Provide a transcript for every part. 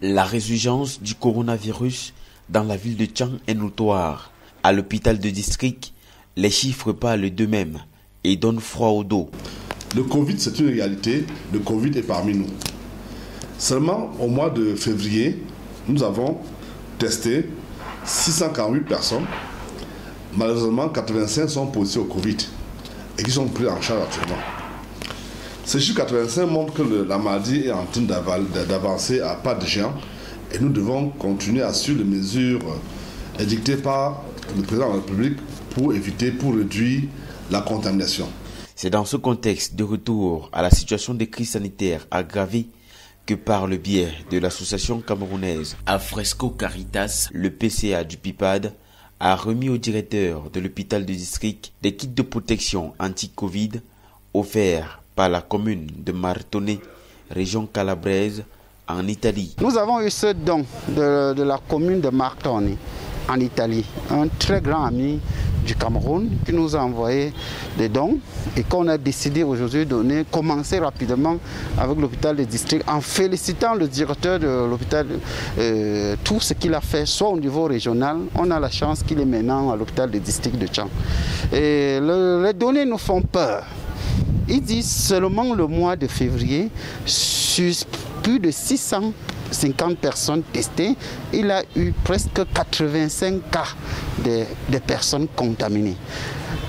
La résurgence du coronavirus dans la ville de Tchang est notoire. À l'hôpital de district, les chiffres parlent d'eux-mêmes et donnent froid au dos. Le Covid, c'est une réalité. Le Covid est parmi nous. Seulement au mois de février, nous avons testé 648 personnes. Malheureusement, 85 sont positifs au Covid et qui sont pris en charge actuellement. Ces chiffres 85 montrent que la maladie est en train d'avancer à pas de géant et nous devons continuer à suivre les mesures édictées par le président de la République pour réduire la contamination. C'est dans ce contexte de retour à la situation de crise sanitaire aggravée que par le biais de l'association camerounaise Afresco Caritas, le PCA du PIPAD a remis au directeur de l'hôpital de district des kits de protection anti-Covid offerts par la commune de Martone, région calabraise, en Italie. Nous avons eu ce don de la commune de Martone, en Italie. Un très grand ami du Cameroun qui nous a envoyé des dons et qu'on a décidé aujourd'hui de commencer rapidement avec l'hôpital de district en félicitant le directeur de l'hôpital, tout ce qu'il a fait, soit au niveau régional. On a la chance qu'il est maintenant à l'hôpital de district de Tchang. Et les données nous font peur. Il dit seulement le mois de février, sur plus de 650 personnes testées, il a eu presque 85 cas de personnes contaminées.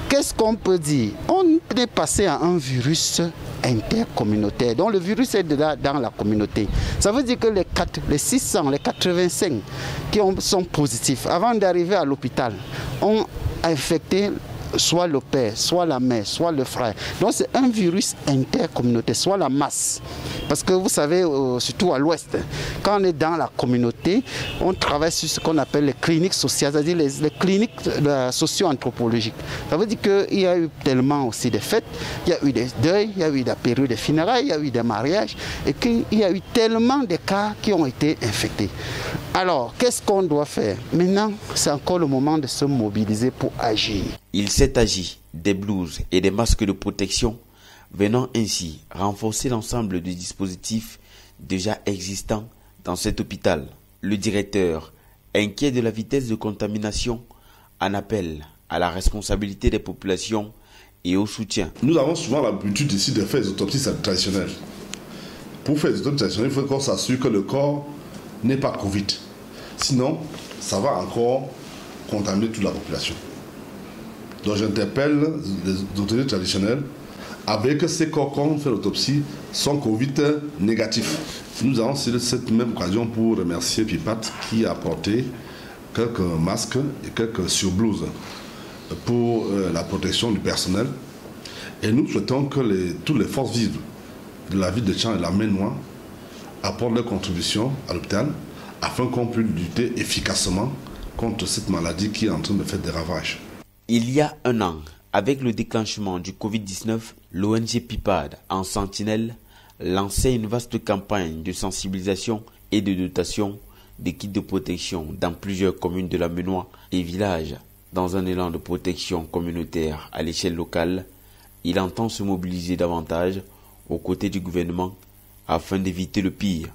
Qu'est-ce qu'on peut dire? On est passé à un virus intercommunautaire. Donc le virus est dans la communauté. Ça veut dire que les 600, les 85 qui sont positifs, avant d'arriver à l'hôpital, ont infecté soit le père, soit la mère, soit le frère. Donc c'est un virus intercommunautaire, soit la masse. Parce que vous savez, surtout à l'ouest, quand on est dans la communauté, on travaille sur ce qu'on appelle les cliniques sociales, c'est-à-dire les cliniques socio-anthropologiques. Ça veut dire qu'il y a eu tellement aussi de fêtes, il y a eu des deuils, il y a eu des périodes de funérailles, il y a eu des mariages, et qu'il y a eu tellement de cas qui ont été infectés. Alors, qu'est-ce qu'on doit faire? Maintenant, c'est encore le moment de se mobiliser pour agir. Il s'est agi des blouses et des masques de protection, venant ainsi renforcer l'ensemble du dispositif déjà existant dans cet hôpital. Le directeur, inquiet de la vitesse de contamination, en appelle à la responsabilité des populations et au soutien. Nous avons souvent l'habitude ici de faire des autopsies traditionnelles. Pour faire des autopsies traditionnelles, il faut qu'on s'assure que le corps n'est pas Covid. Sinon, ça va encore contaminer toute la population. Donc j'interpelle les autorités traditionnelles avec ces corps qu'on fait l'autopsie sont Covid négatifs. Nous avons saisi cette même occasion pour remercier Pipat qui a apporté quelques masques et quelques surblouses pour la protection du personnel. Et nous souhaitons que toutes les forces vives de la ville de Tchang et de la Main-Noire apportent leur contribution à l'hôpital afin qu'on puisse lutter efficacement contre cette maladie qui est en train de faire des ravages. Il y a un an, avec le déclenchement du Covid-19, l'ONG PIPAD en sentinelle lançait une vaste campagne de sensibilisation et de dotation des kits de protection dans plusieurs communes de la Main-Noire et villages. Dans un élan de protection communautaire à l'échelle locale, il entend se mobiliser davantage aux côtés du gouvernement afin d'éviter le pire.